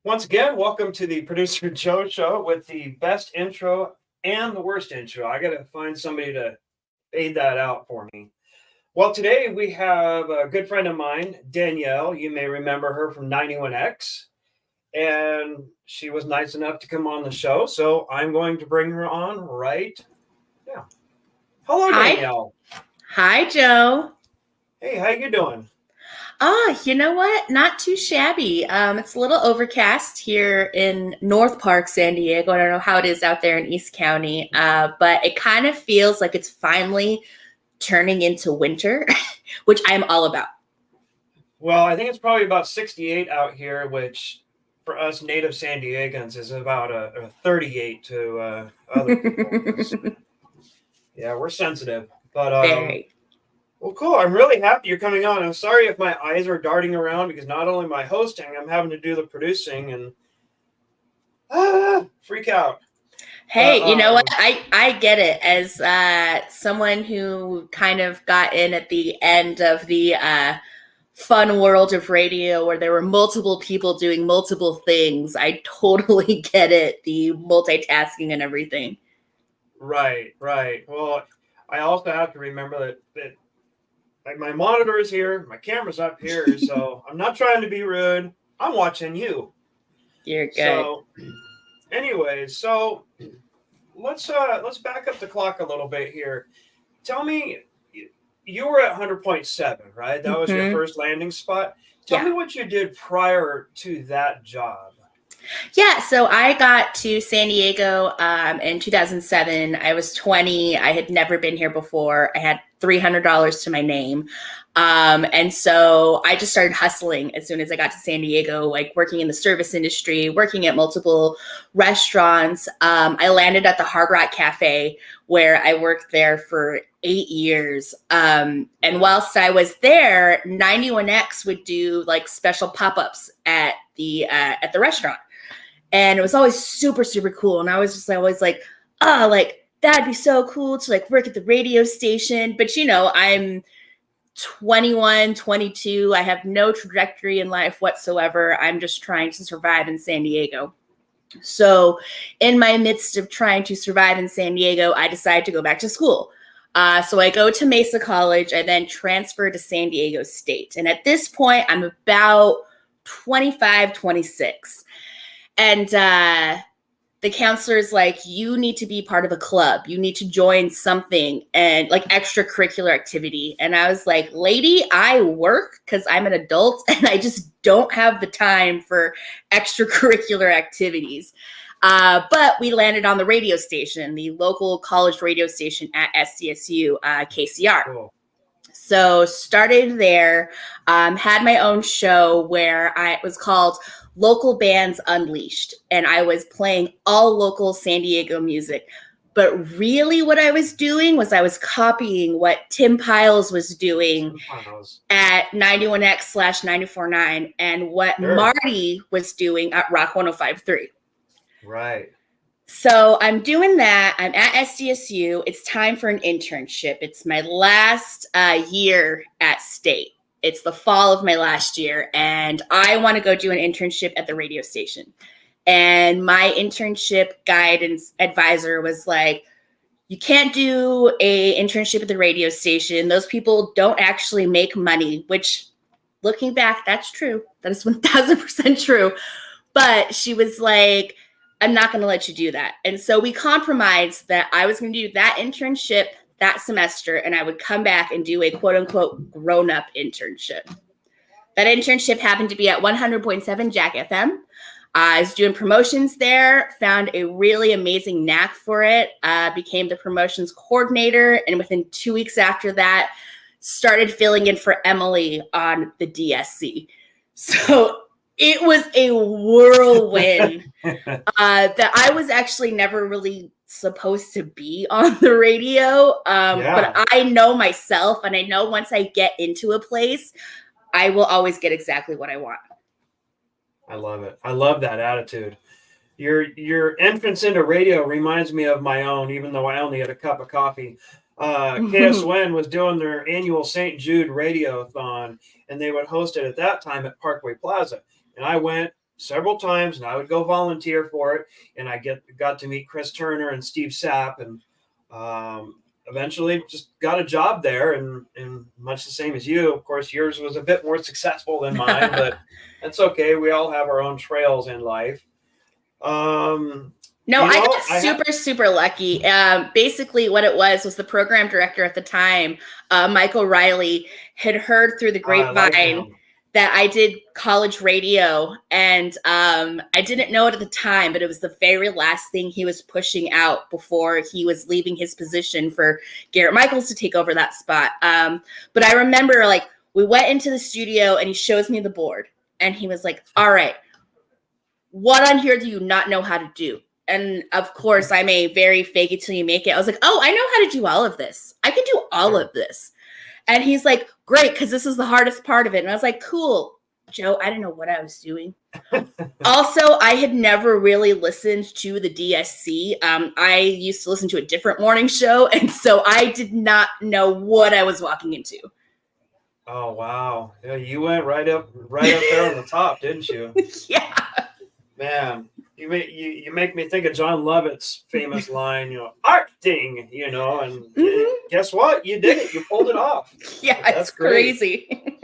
Once again, welcome to the Producer Joe Show with the best intro and the worst intro. I got to find somebody to fade that out for me. Well, today we have a good friend of mine, Danielle. You may remember her from 91X, and she was nice enough to come on the show, so I'm going to bring her on right now. Hello, Danielle. Hi, Joe. Hey, how you doing? You know what? Not too shabby. It's a little overcast here in North Park, San Diego. I don't know how it is out there in East County, but it kind of feels like it's finally turning into winter, which I'm all about. Well, I think it's probably about 68 out here, which for us native San Diegans is about a 38 to other people. Yeah, we're sensitive. But Very. Well, cool. I'm really happy you're coming on. I'm sorry if my eyes are darting around because not only am I hosting, I'm having to do the producing and freak out. Hey, you know what? I get it. As someone who kind of got in at the end of the fun world of radio where there were multiple people doing multiple things, I totally get it. The multitasking and everything. Right. Well, I also have to remember that like my monitor is here, my camera's up here, so I'm not trying to be rude. I'm watching you. You're good. So, anyways, let's back up the clock a little bit here. Tell me, you were at 100.7, right? That was your first landing spot. Tell me what you did prior to that job. Yeah, so I got to San Diego in 2007. I was 20. I had never been here before. I had $300 to my name. And so I just started hustling as soon as I got to San Diego, like working in the service industry, working at multiple restaurants. I landed at the Hard Rock Cafe where I worked there for 8 years. And whilst I was there, 91X would do like special pop-ups at the restaurant. And it was always super, super cool. And I was just always like, oh, like that'd be so cool to like work at the radio station. But, you know, I'm 21, 22. I have no trajectory in life whatsoever. I'm just trying to survive in San Diego. So in my midst of trying to survive in San Diego, I decided to go back to school. So I go to Mesa College. I then transfer to San Diego State. And at this point, I'm about 25, 26. And the counselor's like, you need to be part of a club. You need to join something and like extracurricular activity. And I was like, lady, I work because I'm an adult and I just don't have the time for extracurricular activities. But we landed on the radio station, the local college radio station at SDSU, KCR. Cool. So started there, had my own show where it was called Local Bands Unleashed, and I was playing all local San Diego music. But really what I was doing was I was copying what Tim Piles was doing at 91X/94.9 and what Marty was doing at Rock 105.3. Right. So I'm doing that. I'm at SDSU. It's time for an internship. It's my last year at State. It's the fall of my last year, and I want to go do an internship at the radio station. And my internship guidance advisor was like, you can't do a internship at the radio station. Those people don't actually make money, which looking back, that's true. That is 1,000% true. But she was like, I'm not going to let you do that. And so we compromised that I was going to do that internship that semester, and I would come back and do a quote unquote grown-up internship. That internship happened to be at 100.7 Jack FM. I was doing promotions there, found a really amazing knack for it, became the promotions coordinator, and within 2 weeks after that, started filling in for Emily on the DSC. So it was a whirlwind that I was actually never really supposed to be on the radio. But I know myself, and I know once I get into a place, I will always get exactly what I want. I love it. I love that attitude. Your entrance into radio reminds me of my own, even though I only had a cup of coffee. KSON was doing their annual St. Jude Radiothon, and they would host it at that time at Parkway Plaza. And I went several times, and I would go volunteer for it. And I got to meet Chris Turner and Steve Sapp, and eventually just got a job there. And much the same as you, of course, yours was a bit more successful than mine, but that's okay. We all have our own trails in life. No, I got super lucky. Basically, what it was the program director at the time, Michael Riley, had heard through the grapevine that I did college radio. And I didn't know it at the time, but it was the very last thing he was pushing out before he was leaving his position for Garrett Michaels to take over that spot. But I remember, like, we went into the studio and he shows me the board. And he was like, all right, what on here do you not know how to do? And of course, I'm a very fake it till you make it. I was like, oh, I know how to do all of this. I can do all of this. And he's like, great, because this is the hardest part of it. And I was like, cool, Joe, I didn't know what I was doing. Also, I had never really listened to the DSC. I used to listen to a different morning show. And so I did not know what I was walking into. Oh, wow. Yeah, you went right up there on the top, didn't you? Yeah. Man. You make me think of John Lovett's famous line, acting, and guess what? You did it. You pulled it off. Yeah, that's crazy.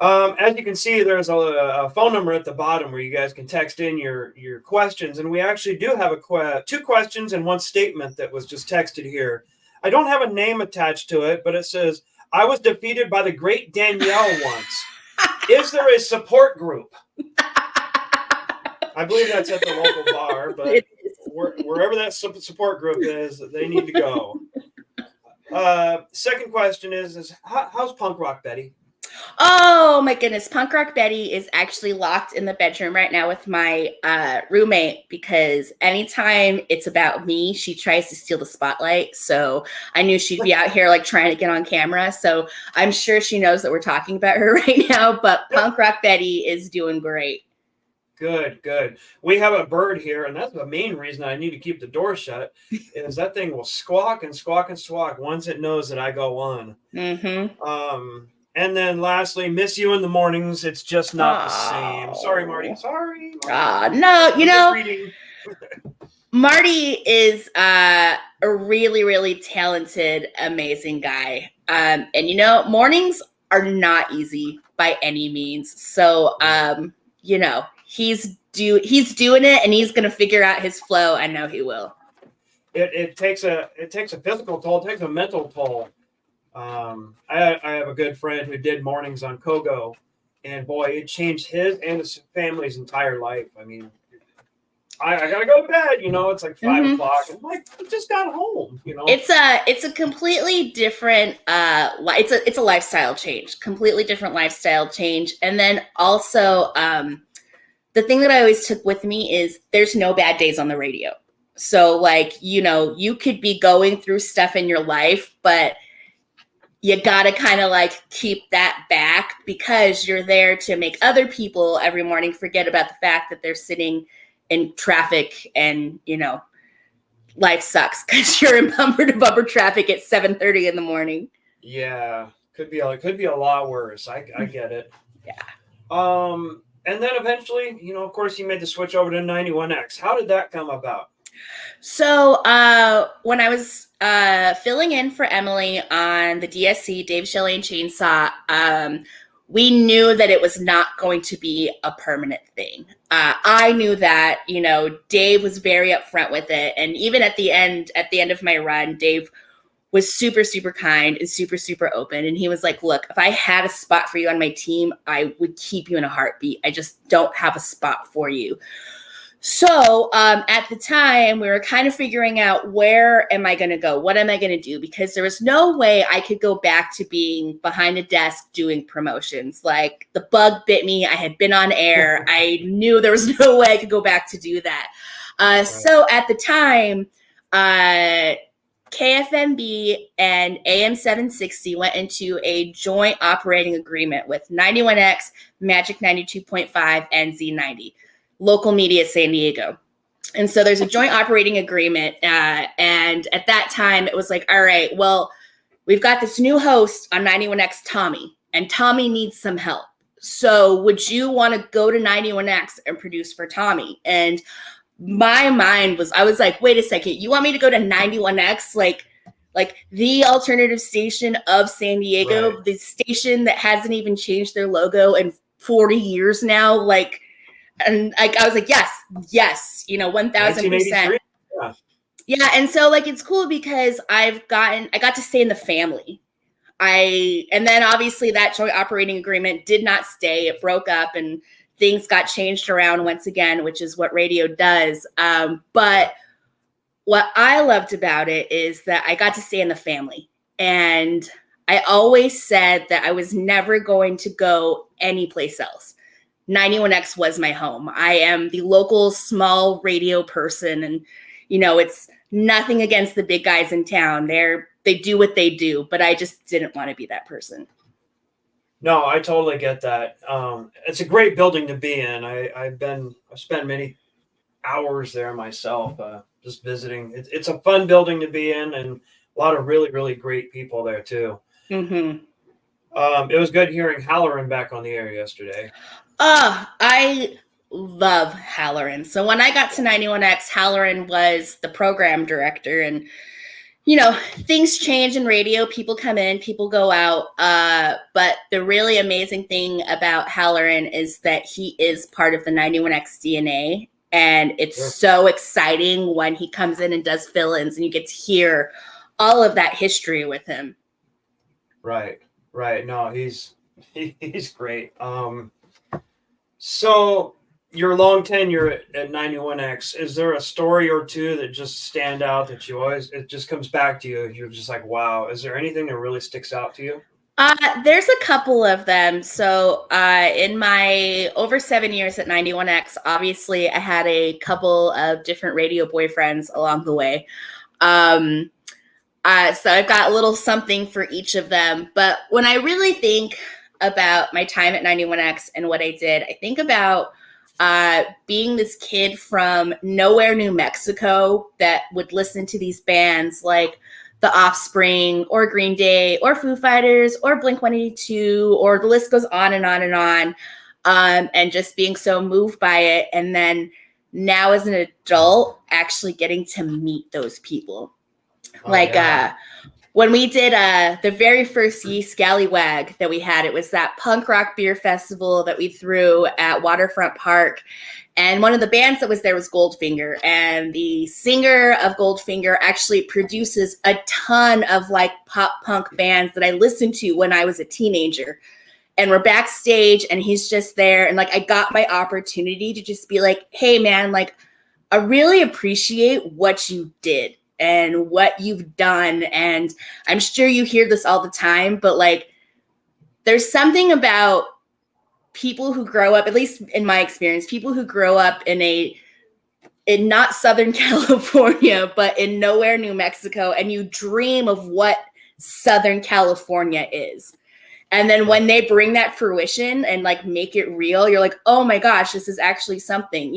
As you can see, there's a phone number at the bottom where you guys can text in your questions. And we actually do have two questions and one statement that was just texted here. I don't have a name attached to it, but it says, I was defeated by the great Danielle once. Is there a support group? I believe that's at the local bar, but wherever that support group is, they need to go. Second question is how's Punk Rock Betty? Oh my goodness. Punk Rock Betty is actually locked in the bedroom right now with my roommate, because anytime it's about me, she tries to steal the spotlight. So I knew she'd be out here like trying to get on camera. So I'm sure she knows that we're talking about her right now, but Punk Rock Betty is doing great. Good. We have a bird here, and that's the main reason I need to keep the door shut, is that thing will squawk and squawk and squawk once it knows that I go on. Mm-hmm. And then lastly, miss you in the mornings. It's just not the same. Sorry, Marty. Sorry. No, Marty is a really, really talented, amazing guy. And mornings are not easy by any means. So, he's doing it, and he's going to figure out his flow. I know he will. It takes a physical toll. It takes a mental toll. I have a good friend who did mornings on Kogo, and boy, it changed his and his family's entire life. I mean, I gotta go to bed. It's like 5 o'clock. I'm like, I just got home. It's a completely different. It's a lifestyle change. Completely different lifestyle change, and then also the thing that I always took with me is there's no bad days on the radio. So you could be going through stuff in your life, but you got to kind of keep that back, because you're there to make other people every morning forget about the fact that they're sitting in traffic, and, life sucks because you're in bumper to bumper traffic at 7:30 in the morning. Yeah. Could be a lot worse. I get it. Yeah. And then eventually, of course, you made the switch over to 91X. How did that come about? So when I was filling in for Emily on the DSC, Dave Shelley and Chainsaw, we knew that it was not going to be a permanent thing. I knew that, Dave was very upfront with it. And even at the end of my run, Dave was super, super kind and super, super open. And he was like, look, if I had a spot for you on my team, I would keep you in a heartbeat. I just don't have a spot for you. So at the time, we were kind of figuring out, where am I going to go? What am I going to do? Because there was no way I could go back to being behind a desk doing promotions. Like, the bug bit me. I had been on air. I knew there was no way I could go back to do that. So at the time, KFMB and AM 760 went into a joint operating agreement with 91X, Magic 92.5, and Z90. Local media San Diego. And so there's a joint operating agreement. And at that time, it was like, all right, well, we've got this new host on 91X, Tommy, and Tommy needs some help. So would you want to go to 91X and produce for Tommy? And my mind was, I was like, wait a second, you want me to go to 91X? Like the alternative station of San Diego, the station that hasn't even changed their logo in 40 years now. Like, and I was like, yes, 1000%. Yeah. And so like, it's cool because I got to stay in the family. And then obviously that joint operating agreement did not stay. It broke up and things got changed around once again, which is what radio does. But what I loved about it is that I got to stay in the family. And I always said that I was never going to go anyplace else. 91X was my home. I am the local small radio person. And, it's nothing against the big guys in town. They do what they do, but I just didn't want to be that person. No, I totally get that. It's a great building to be in. I've spent many hours there myself, just visiting. It's a fun building to be in, and a lot of really, really great people there too. Mm-hmm. It was good hearing Halloran back on the air yesterday. I love Halloran. So when I got to 91X, Halloran was the program director, and things change in radio. People come in, people go out. But the really amazing thing about Halloran is that he is part of the 91X DNA. And it's so exciting when he comes in and does fill-ins and you get to hear all of that history with him. Right. No, he's great. So your long tenure at 91X, is there a story or two that just stand out that it just comes back to you? You're just like, wow. Is there anything that really sticks out to you? There's a couple of them. So in my over 7 years at 91X, obviously I had a couple of different radio boyfriends along the way. So I've got a little something for each of them. But when I really think about my time at 91X and what I did, I think about being this kid from nowhere, New Mexico, that would listen to these bands like The Offspring or Green Day or Foo Fighters or Blink-182, or the list goes on and on and on. And just being so moved by it. And then now as an adult, actually getting to meet those people. When we did the very first Ye Scallywag that we had, it was that punk rock beer festival that we threw at Waterfront Park. And one of the bands that was there was Goldfinger. And the singer of Goldfinger actually produces a ton of like pop punk bands that I listened to when I was a teenager. And we're backstage and he's just there. And like, I got my opportunity to just be like, hey man, like I really appreciate what you did and what you've done. And I'm sure you hear this all the time, but like, there's something about people who grow up, at least in my experience, people who grow up in not Southern California, but in nowhere, New Mexico, and you dream of what Southern California is. And then when they bring that fruition and like make it real, you're like, oh my gosh, this is actually something.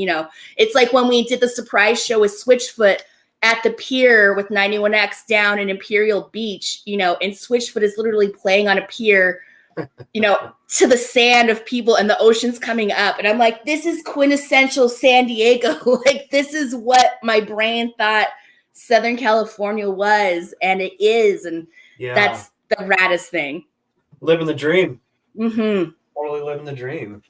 It's like when we did the surprise show with Switchfoot at the pier with 91X down in Imperial Beach, and Switchfoot is literally playing on a pier, to the sand of people and the ocean's coming up. And I'm like, this is quintessential San Diego. Like, this is what my brain thought Southern California was, and it is. And that's the raddest thing. Living the dream. Mm-hmm. Totally living the dream.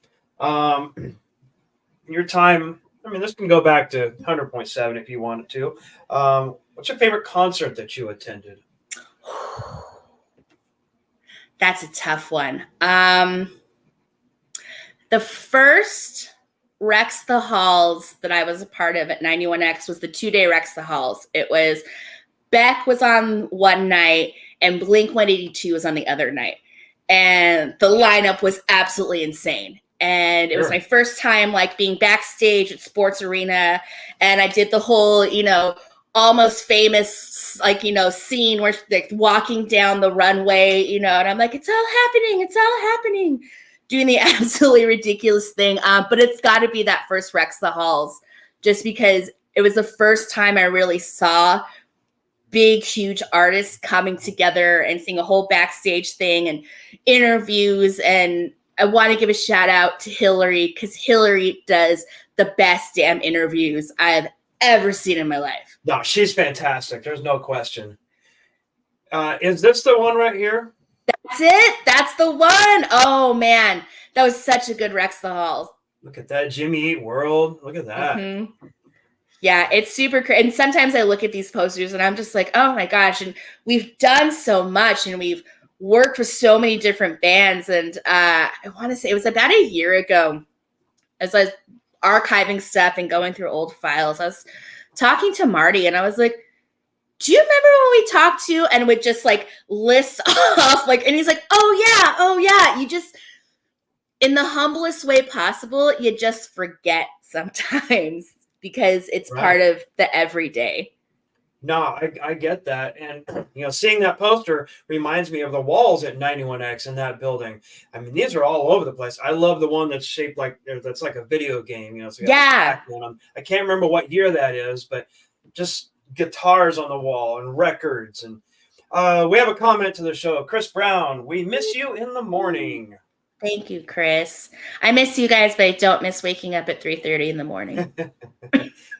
Your time, this can go back to 100.7 if you wanted to. What's your favorite concert that you attended? That's a tough one. The first Rex the Halls that I was a part of at 91X was the 2-day Rex the Halls. It was Beck was on one night and Blink-182 was on the other night. And the lineup was absolutely insane. And it was my first time like being backstage at Sports Arena. And I did the whole, almost famous, scene where like walking down the runway, and I'm like, it's all happening, doing the absolutely ridiculous thing. But it's got to be that first Rex the Halls, just because it was the first time I really saw big, huge artists coming together and seeing a whole backstage thing and interviews. And I want to give a shout out to Hillary because Hillary does the best damn interviews I've ever seen in my life. No, she's fantastic. There's no question. Is this the one right here? That's it. That's the one. Oh, man. That was such a good Rex the Halls. Look at that Jimmy Eat World. Look at that. Mm-hmm. Yeah, it's super crazy. And sometimes I look at these posters and I'm just like, oh my gosh. And we've done so much and we've worked with so many different bands. And I want to say it was about a year ago as I was archiving stuff and going through old files. I was talking to Marty and I was like, do you remember when we talked to you and would just like list off like, and he's like, oh yeah. You just, in the humblest way possible, you just forget sometimes because it's part of the everyday. No, I get that. And, seeing that poster reminds me of the walls at 91X in that building. I mean, these are all over the place. I love the one that's shaped that's like a video game, So yeah. I can't remember what year that is, but just guitars on the wall and records. And we have a comment to the show. Chris Brown, we miss you in the morning. Thank you, Chris. I miss you guys, but I don't miss waking up at 3:30 in the morning.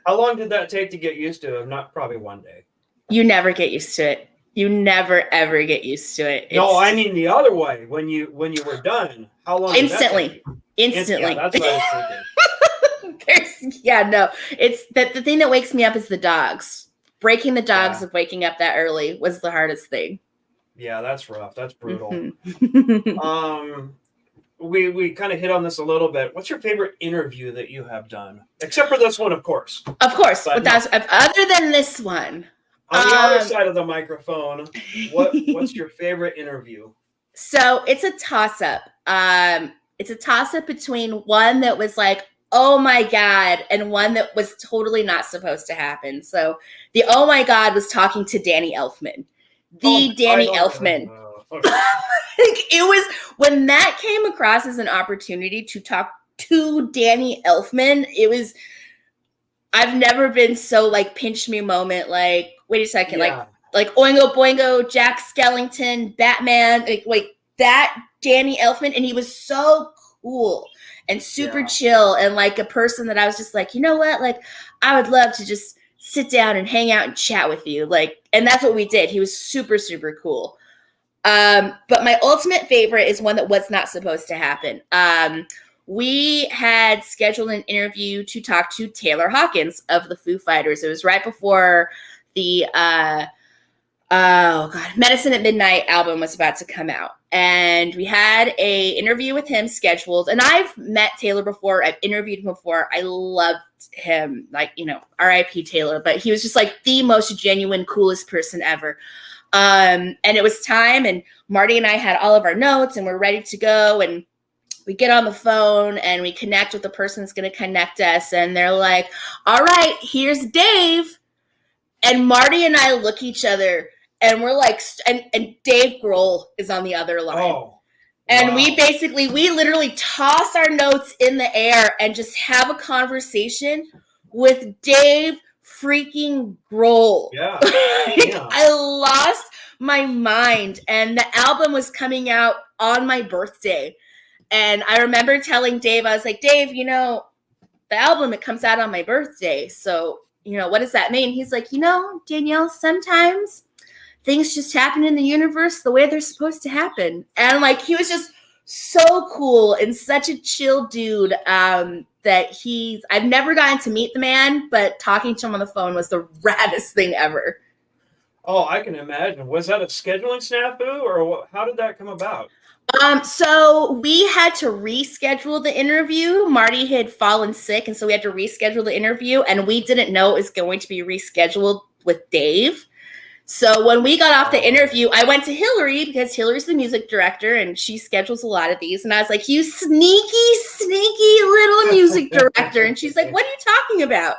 How long did that take to get used to? Not probably one day. You never get used to it. You never ever get used to it. No, I mean the other way. When you were done, how long? Instantly. Yeah, that's what I was thinking. No. It's the thing that wakes me up is the dogs. Breaking the dogs of waking up that early was the hardest thing. Yeah, that's rough. That's brutal. Mm-hmm. We kind of hit on this a little bit. What's your favorite interview that you have done? Except for this one, of course. Of course. But other than this one. On the other side of the microphone, what's your favorite interview? So it's a toss-up. It's a toss-up between one that was like, oh my God, and one that was totally not supposed to happen. So the oh my God was talking to Danny Elfman. Danny Elfman. It was when that came across as an opportunity to talk to Danny Elfman. It was, I've never been so like pinch me moment. Like, wait a second, like Oingo Boingo, Jack Skellington, Batman, like that Danny Elfman, and he was so cool and super chill and like a person that I was just like, you know what, like I would love to just sit down and hang out and chat with you, like, and that's what we did. He was super super cool. But my ultimate favorite is one that was not supposed to happen. We had scheduled an interview to talk to Taylor Hawkins of the Foo Fighters. It was right before the Medicine at Midnight album was about to come out. And we had a interview with him scheduled. And I've met Taylor before. I've interviewed him before. I loved him, like, R.I.P. Taylor. But he was just like the most genuine, coolest person ever. And it was time, and Marty and I had all of our notes and we're ready to go. And we get on the phone and we connect with the person that's going to connect us. And they're like, all right, here's Dave. And Marty and I look each other and we're like, and Dave Grohl is on the other line. Oh, and wow. we literally toss our notes in the air and just have a conversation with Dave freaking Grohl. Yeah. I lost my mind. And the album was coming out on my birthday. And I remember telling Dave, I was like, Dave, the album, it comes out on my birthday. So, what does that mean? He's like, Danielle, sometimes things just happen in the universe the way they're supposed to happen. And like, he was just so cool and such a chill dude that I've never gotten to meet the man, but talking to him on the phone was the raddest thing ever. Oh, I can imagine. Was that a scheduling snafu or how did that come about? So we had to reschedule the interview. Marty had fallen sick, and so we had to reschedule the interview, and we didn't know it was going to be rescheduled with Dave. So when we got off the interview, I went to Hillary because Hillary's the music director and she schedules a lot of these. And I was like, you sneaky little music director. And she's like, what are you talking about?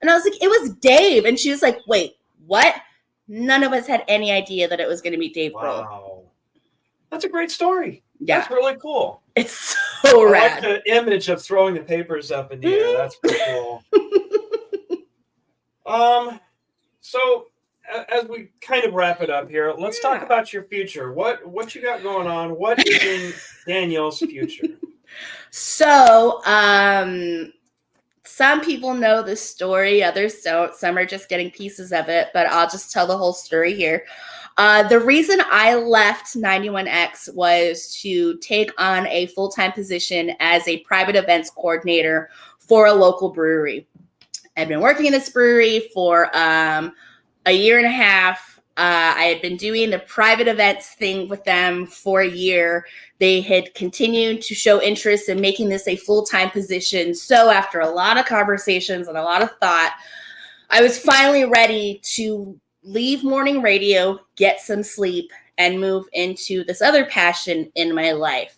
And I was like, it was Dave. And she was like, wait, what? None of us had any idea that it was going to be Dave Grohl. Wow. That's a great story. Yeah. That's really cool. It's so rad. I like the image of throwing the papers up in the air. That's pretty cool. So as we kind of wrap it up here, let's talk about your future. What you got going on? What is in Danielle's future? So, some people know the story, others don't. Some are just getting pieces of it, but I'll just tell the whole story here. The reason I left 91X was to take on a full-time position as a private events coordinator for a local brewery. I've been working in this brewery for a year and a half. I had been doing the private events thing with them for a year. They had continued to show interest in making this a full-time position. So after a lot of conversations and a lot of thought, I was finally ready to leave morning radio, get some sleep, and move into this other passion in my life.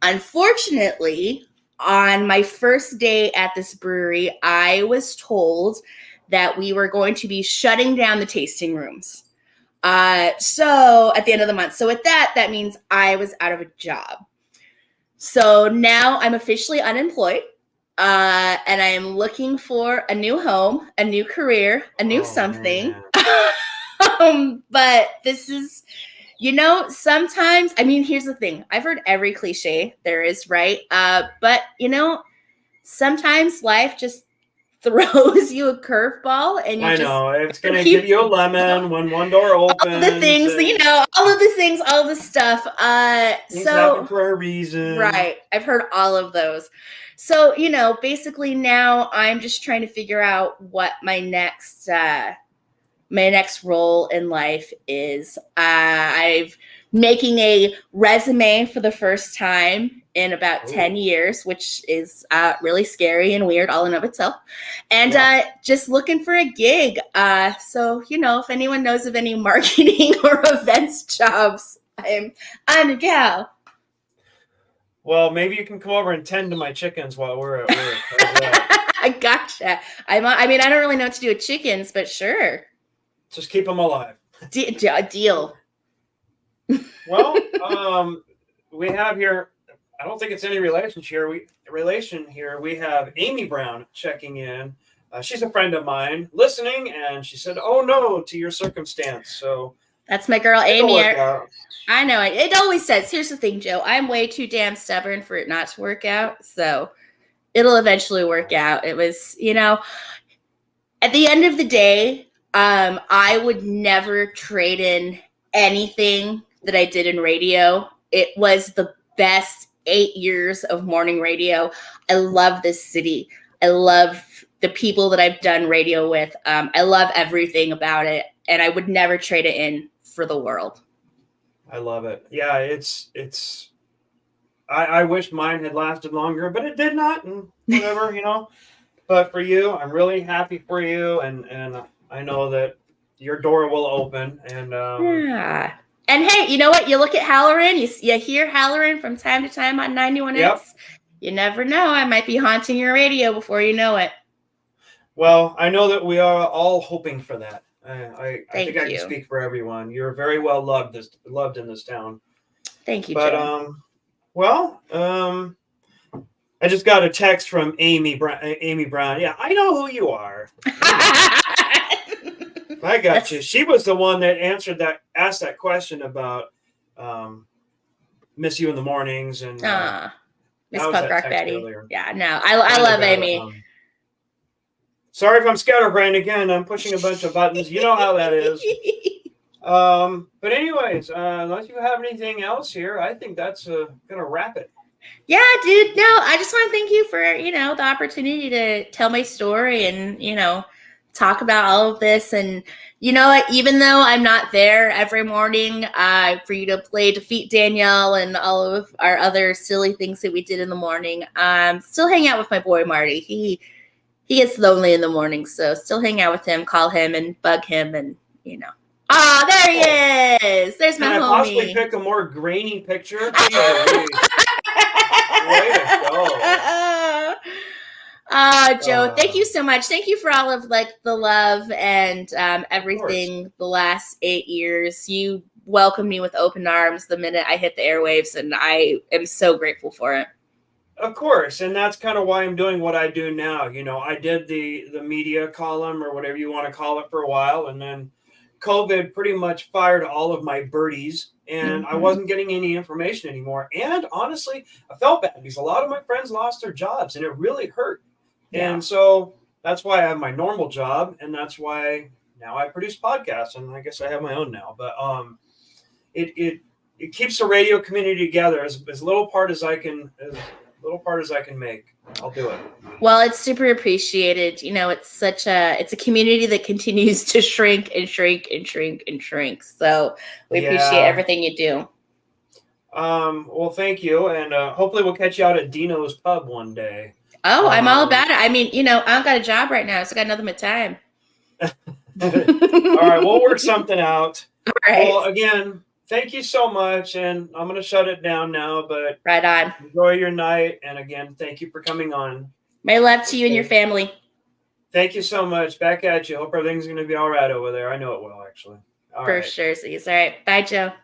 Unfortunately, on my first day at this brewery, I was told that we were going to be shutting down the tasting rooms. So at the end of the month. So with that means I was out of a job. So now I'm officially unemployed. And I am looking for a new home, a new career, a new something. But this is, sometimes, here's the thing. I've heard every cliche there is, right? But, sometimes life just throws you a curveball, and it's going to give you a lemon when one door opens. All the things, all the stuff. Things happen for a reason. Right. I've heard all of those. So, basically now I'm just trying to figure out what my next role in life is. I've making a resume for the first time in about 10 years, which is really scary and weird all in of itself. And just looking for a gig. So, if anyone knows of any marketing or events jobs, I'm a gal. Well, maybe you can come over and tend to my chickens while we're at work. I gotcha. I don't really know what to do with chickens, but sure. Just keep them alive. Deal. Well, we have here, I don't think it's any relation here. We have Amy Brown checking in. She's a friend of mine listening, and she said, "Oh no, to your circumstance." So that's my girl, Amy. I know it. It always says, here's the thing, Joe. I'm way too damn stubborn for it not to work out. So it'll eventually work out. It was, at the end of the day, I would never trade in anything that I did in radio. It was the best 8 years of morning radio. I love this city. I love the people that I've done radio with. I love everything about it. And I would never trade it in for the world. I love it. Yeah, I wish mine had lasted longer, but it did not, and whatever, But for you, I'm really happy for you, and I know that your door will open. And yeah. And hey, you know what? You look at Halloran, you hear Halloran from time to time on 91X. Yep. You never know. I might be haunting your radio before you know it. Well, I know that we are all hoping for that. I think I can speak for everyone. You're very well loved in this town. Thank you, but Jim. I just got a text from Amy Brown. Yeah, I know who you are. I got you. She was the one that asked that question about miss you in the mornings and Miss Punk Rock Betty. Earlier. Yeah, no, I love Amy. Sorry if I'm scatterbrained again. I'm pushing a bunch of buttons. You know how that is. But anyways, unless you have anything else here, I think that's gonna wrap it. Yeah, dude. No, I just want to thank you for the opportunity to tell my story and talk about all of this. And even though I'm not there every morning, for you to play Defeat Danielle and all of our other silly things that we did in the morning, still hang out with my boy Marty. He gets lonely in the morning, so still hang out with him, call him, and bug him, and Ah, there he is. There's my homie. Can I possibly pick a more grainy picture? Way to go. Joe, thank you so much. Thank you for all of the love and everything the last 8 years. You welcomed me with open arms the minute I hit the airwaves, and I am so grateful for it. Of course, and that's kind of why I'm doing what I do now. You know, I did the media column or whatever you want to call it for a while, and then COVID pretty much fired all of my birdies, and I Mhm. wasn't getting any information anymore. And honestly, I felt bad because a lot of my friends lost their jobs, and it really hurt. Yeah. And so that's why I have my normal job, and that's why now I produce podcasts, and I guess I have my own now. But it keeps the radio community together as little part as I can make. I'll do it. Well, it's super appreciated. You know, it's a community that continues to shrink and shrink and shrink and shrink. So we appreciate Yeah. everything you do. Well, thank you, and hopefully we'll catch you out at Dino's Pub one day. Oh, I'm all Um, about it. I mean, you know, I don't got a job right now, so I got nothing but time. all right, we'll work something out. All right. Well, again, thank you so much, and I'm going to shut it down now. But Right on. enjoy your night, and again, thank you for coming on. My love to you and your Okay. family. Thank you so much. Back at you. Hope everything's going to be all right over there. I know it will, actually. All For right. sure. See you. All right. Bye, Joe.